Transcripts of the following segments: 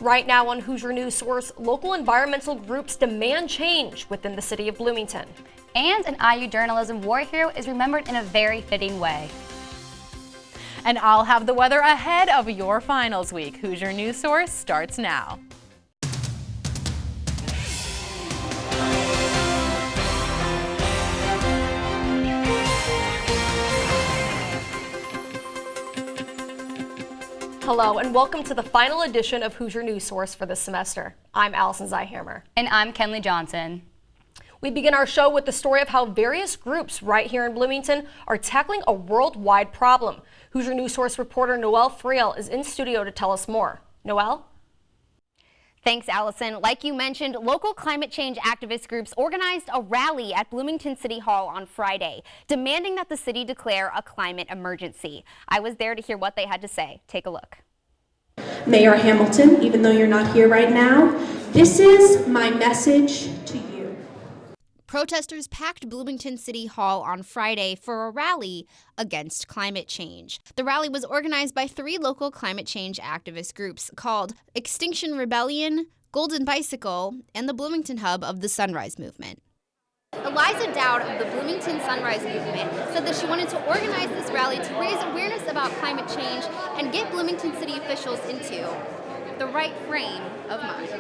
Right now on Hoosier News Source, local environmental groups demand change within the city of Bloomington. And an IU journalism war hero is remembered in a very fitting way. And I'll have the weather ahead of your finals week. Hoosier News Source starts now. Hello and welcome to the final edition of Hoosier News Source for this semester. I'm Allison Zeihammer. And I'm Kenley Johnson. We begin our show with the story of how various groups right here in Bloomington are tackling a worldwide problem. Hoosier News Source reporter Noelle Friel is in studio to tell us more. Noelle? Thanks, Allison. Like you mentioned, local climate change activist groups organized a rally at Bloomington City Hall on Friday, demanding that the city declare a climate emergency. I was there to hear what they had to say. Take a look. Mayor Hamilton, even though you're not here right now, this is my message to you. Protesters packed Bloomington City Hall on Friday for a rally against climate change. The rally was organized by 3 local climate change activist groups called Extinction Rebellion, Golden Bicycle, and the Bloomington Hub of the Sunrise Movement. Eliza Dowd of the Bloomington Sunrise Movement said that she wanted to organize this rally to raise awareness about climate change and get Bloomington city officials into the right frame of mind.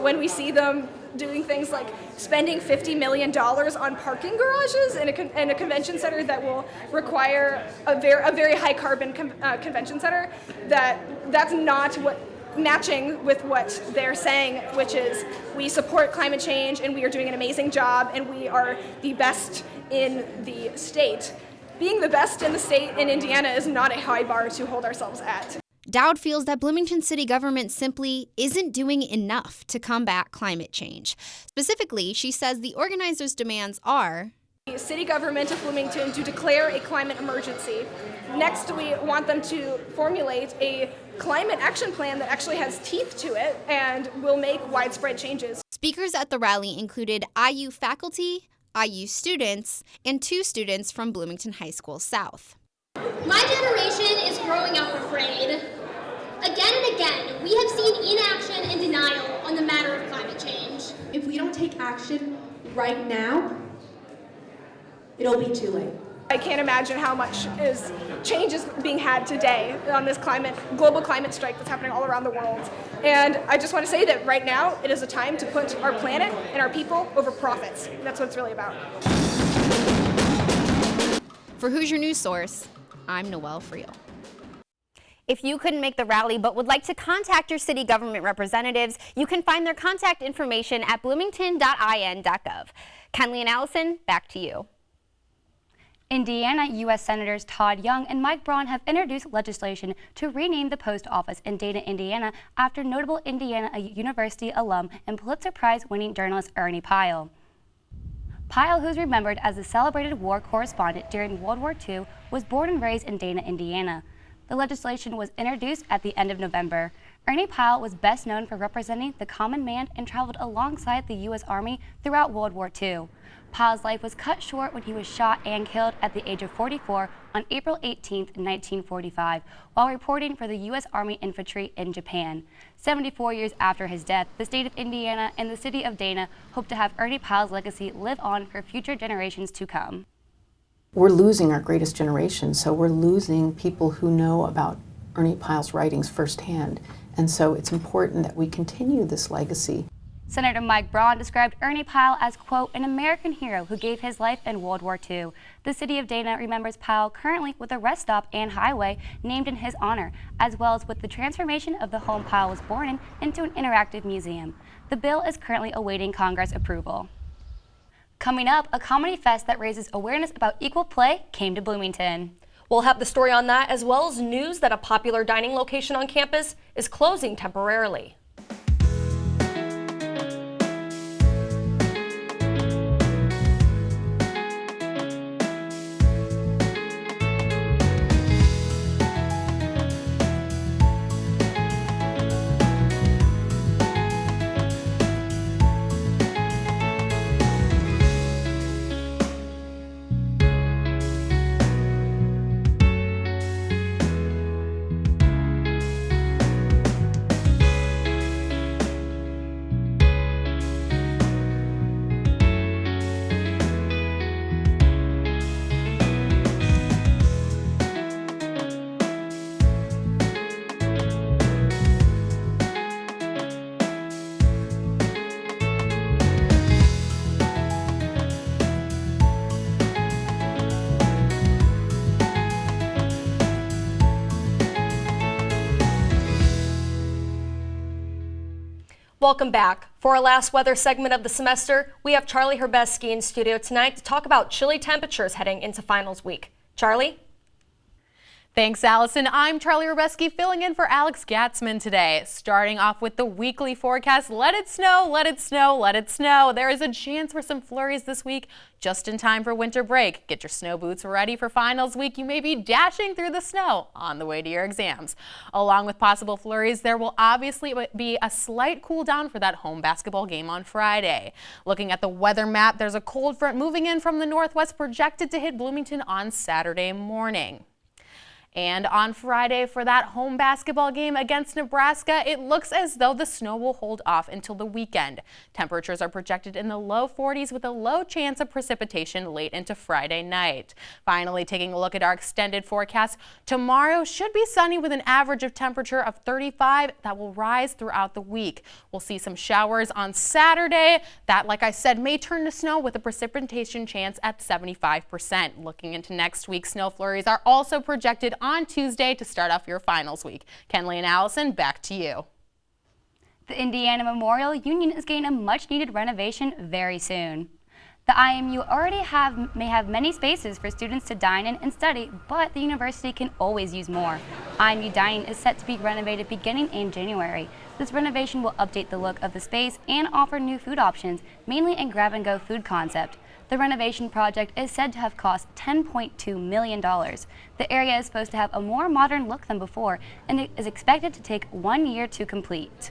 When we see them doing things like spending $50 million on parking garages in a convention center that will require a very high carbon convention center, that's not what matching with what they're saying, which is we support climate change and we are doing an amazing job and we are the best in the state. Being the best in the state in Indiana is not a high bar to hold ourselves at. Dowd feels that Bloomington city government simply isn't doing enough to combat climate change. Specifically, she says the organizers' demands are the city government of Bloomington to declare a climate emergency. Next, we want them to formulate a climate action plan that actually has teeth to it and will make widespread changes. Speakers at the rally included IU faculty, IU students, and 2 students from Bloomington High School South. My generation is growing up afraid. Again and again, we have seen inaction and denial on the matter of climate change. If we don't take action right now, it'll be too late. I can't imagine how much change is being had today on this global climate strike that's happening all around the world. And I just want to say that right now, it is a time to put our planet and our people over profits. That's what it's really about. For Hoosier News Source, I'm Noelle Friel. If you couldn't make the rally but would like to contact your city government representatives, you can find their contact information at bloomington.in.gov. Kenley and Allison, back to you. Indiana U.S. Senators Todd Young and Mike Braun have introduced legislation to rename the post office in Dana, Indiana after notable Indiana University alum and Pulitzer Prize-winning journalist Ernie Pyle. Pyle, who's remembered as a celebrated war correspondent during World War II, was born and raised in Dana, Indiana. The legislation was introduced at the end of November. Ernie Pyle was best known for representing the common man and traveled alongside the U.S. Army throughout World War II. Pyle's life was cut short when he was shot and killed at the age of 44 on April 18, 1945, while reporting for the U.S. Army Infantry in Japan. 74 years after his death, the state of Indiana and the city of Dana hope to have Ernie Pyle's legacy live on for future generations to come. We're losing our greatest generation, so we're losing people who know about Ernie Pyle's writings firsthand. And so it's important that we continue this legacy. Senator Mike Braun described Ernie Pyle as, quote, an American hero who gave his life in World War II. The city of Dana remembers Pyle currently with a rest stop and highway named in his honor, as well as with the transformation of the home Pyle was born in into an interactive museum. The bill is currently awaiting Congress approval. Coming up, a comedy fest that raises awareness about equal play came to Bloomington. We'll have the story on that, as well as news that a popular dining location on campus is closing temporarily. Welcome back. For our last weather segment of the semester, we have Charlie Herbeski in studio tonight to talk about chilly temperatures heading into finals week. Charlie? Thanks, Allison. I'm Charlie Herbeski filling in for Alex Gatzman today. Starting off with the weekly forecast, let it snow, let it snow, let it snow. There is a chance for some flurries this week, just in time for winter break. Get your snow boots ready for finals week. You may be dashing through the snow on the way to your exams. Along with possible flurries, there will obviously be a slight cool down for that home basketball game on Friday. Looking at the weather map, there's a cold front moving in from the northwest projected to hit Bloomington on Saturday morning. And on Friday for that home basketball game against Nebraska, it looks as though the snow will hold off until the weekend. Temperatures are projected in the low 40s with a low chance of precipitation late into Friday night. Finally, taking a look at our extended forecast, tomorrow should be sunny with an average of temperature of 35 that will rise throughout the week. We'll see some showers on Saturday that, like I said, may turn to snow with a precipitation chance at 75%. Looking into next week, snow flurries are also projected on Tuesday to start off your finals week. Kenley and Allison, back to you. The Indiana Memorial Union is getting a much-needed renovation very soon. The IMU already may have many spaces for students to dine in and study, but the university can always use more. IMU dining is set to be renovated beginning in January. This renovation will update the look of the space and offer new food options, mainly a grab-and-go food concept. The renovation project is said to have cost $10.2 million. The area is supposed to have a more modern look than before, and it is expected to take 1 year to complete.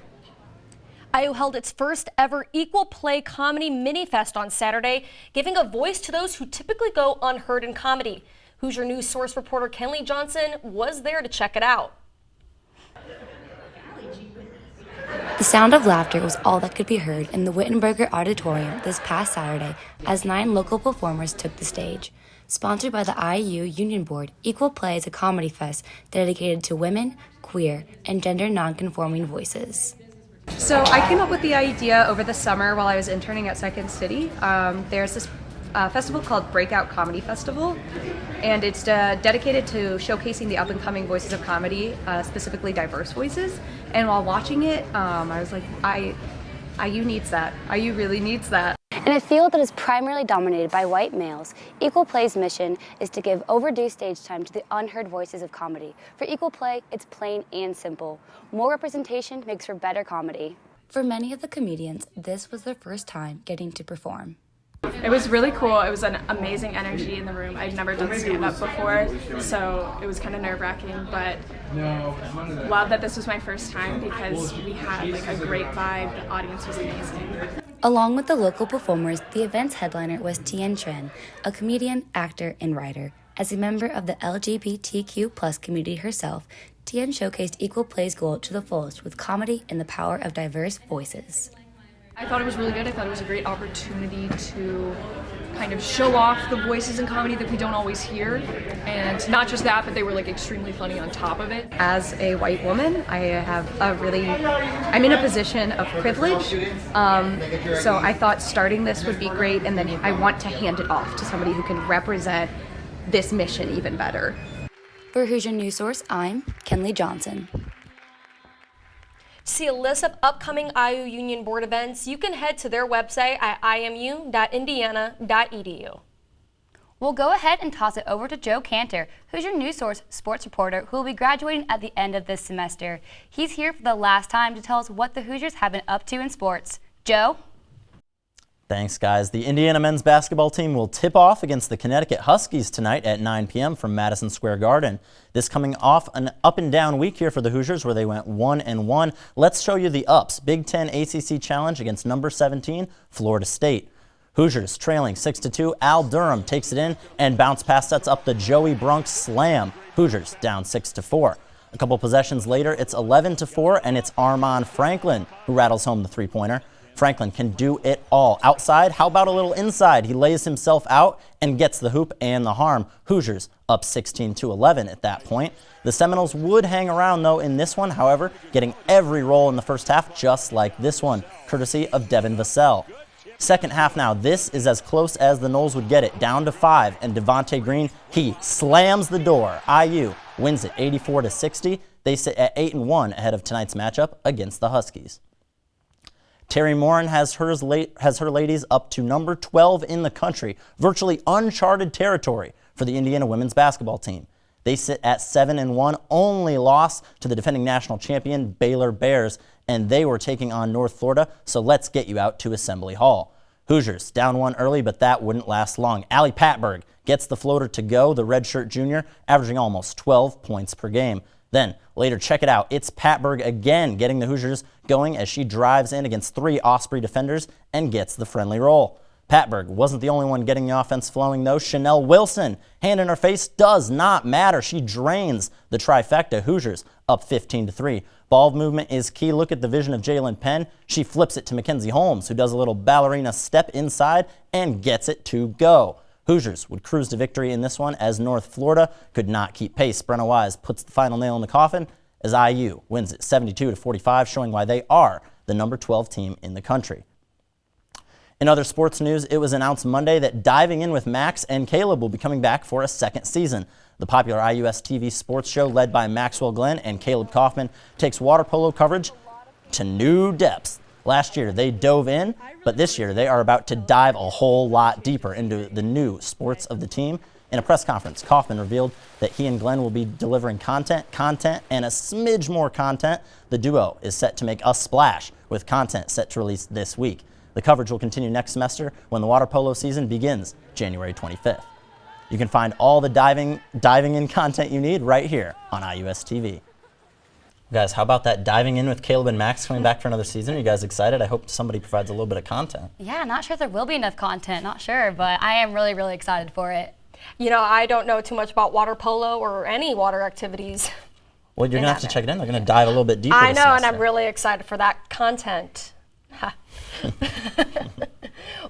IU held its first ever Equal Play Comedy Mini-Fest on Saturday, giving a voice to those who typically go unheard in comedy. Hoosier News Source reporter Kenley Johnson was there to check it out. The sound of laughter was all that could be heard in the Wittenberger Auditorium this past Saturday as 9 local performers took the stage. Sponsored by the IU Union Board, Equal Play is a comedy fest dedicated to women, queer, and gender non-conforming voices. So I came up with the idea over the summer while I was interning at Second City. There's this festival called Breakout Comedy Festival, and it's dedicated to showcasing the up-and-coming voices of comedy, specifically diverse voices. And while watching it, I was like, IU needs that. IU really needs that. In a field that is primarily dominated by white males, Equal Play's mission is to give overdue stage time to the unheard voices of comedy. For Equal Play, it's plain and simple. More representation makes for better comedy. For many of the comedians, this was their first time getting to perform. It was really cool. It was an amazing energy in the room. I'd never done stand-up before, so it was kind of nerve-wracking, but love that this was my first time because we had like a great vibe. The audience was amazing. Along with the local performers, the event's headliner was Tien Tran, a comedian, actor, and writer. As a member of the LGBTQ+ community herself, Tien showcased Equal Play's goal to the fullest with comedy and the power of diverse voices. I thought it was really good. I thought it was a great opportunity to kind of show off the voices in comedy that we don't always hear. And not just that, but they were like extremely funny on top of it. As a white woman, I'm in a position of privilege. So I thought starting this would be great, and then I want to hand it off to somebody who can represent this mission even better. For Hoosier News Source, I'm Kenley Johnson. To see a list of upcoming IU Union Board events, you can head to their website at imu.indiana.edu. We'll go ahead and toss it over to Joe Cantor, who's your News Source sports reporter who will be graduating at the end of this semester. He's here for the last time to tell us what the Hoosiers have been up to in sports. Joe? Thanks, guys. The Indiana men's basketball team will tip off against the Connecticut Huskies tonight at 9 p.m. from Madison Square Garden. This coming off an up-and-down week here for the Hoosiers where they went 1-1. Let's show you the ups. Big Ten ACC Challenge against number 17, Florida State. Hoosiers trailing 6-2. Al Durham takes it in and bounce pass sets up the Joey Brunk slam. Hoosiers down 6-4. A couple possessions later, it's 11-4, and it's Armand Franklin who rattles home the three-pointer. Franklin can do it all. Outside, how about a little inside? He lays himself out and gets the hoop and the harm. Hoosiers up 16-11 at that point. The Seminoles would hang around, though, in this one, however, getting every roll in the first half, just like this one, courtesy of Devin Vassell. Second half now, this is as close as the Noles would get it, down to 5, and Devontae Green, he slams the door. IU wins it 84-60. They sit at 8-1 ahead of tonight's matchup against the Huskies. Terry Morin has her ladies up to number 12 in the country, virtually uncharted territory for the Indiana women's basketball team. They sit at 7-1, only loss to the defending national champion Baylor Bears, and they were taking on North Florida, so let's get you out to Assembly Hall. Hoosiers down one early, but that wouldn't last long. Allie Patberg gets the floater to go, the redshirt junior, averaging almost 12 points per game. Then, later, check it out. It's Patberg again getting the Hoosiers going as she drives in against 3 Osprey defenders and gets the friendly roll. Patberg wasn't the only one getting the offense flowing, though. Chanel Wilson, hand in her face, does not matter. She drains the trifecta. Hoosiers up 15-3. Ball movement is key. Look at the vision of Jalen Penn. She flips it to Mackenzie Holmes, who does a little ballerina step inside and gets it to go. Hoosiers would cruise to victory in this one as North Florida could not keep pace. Brenna Wise puts the final nail in the coffin as IU wins it 72-45, showing why they are the number 12 team in the country. In other sports news, it was announced Monday that Diving In with Max and Caleb will be coming back for a second season. The popular IUS TV sports show led by Maxwell Glenn and Caleb Kaufman takes water polo coverage to new depths. Last year they dove in, but this year they are about to dive a whole lot deeper into the new sports of the team. In a press conference, Kaufman revealed that he and Glenn will be delivering content, and a smidge more content. The duo is set to make a splash with content set to release this week. The coverage will continue next semester when the water polo season begins January 25th. You can find all the diving in content you need right here on IUS TV. Guys, how about that Diving In with Caleb and Max coming back for another season? Are you guys excited? I hope somebody provides a little bit of content. Yeah, not sure if there will be enough content, not sure, but I am really, really excited for it. You know, I don't know too much about water polo or any water activities. Well, you're going to have to check it in. They're going to dive a little bit deeper. I know, and I'm really excited for that content.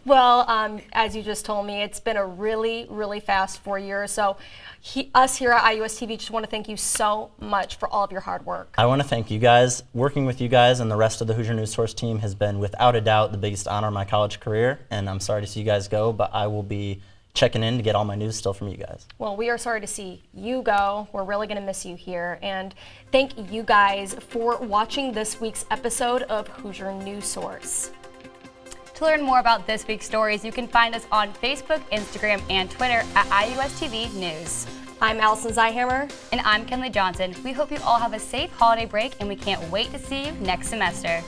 Well, as you just told me, it's been a really, really fast 4 years. So us here at IUS TV just want to thank you so much for all of your hard work. I want to thank you guys. Working with you guys and the rest of the Hoosier News Source team has been, without a doubt, the biggest honor of my college career. And I'm sorry to see you guys go, but I will be checking in to get all my news still from you guys. Well, we are sorry to see you go. We're really going to miss you here. And thank you guys for watching this week's episode of Hoosier News Source. To learn more about this week's stories, you can find us on Facebook, Instagram, and Twitter at IUS TV News. I'm Allison Zyhammer. And I'm Kenley Johnson. We hope you all have a safe holiday break, and we can't wait to see you next semester.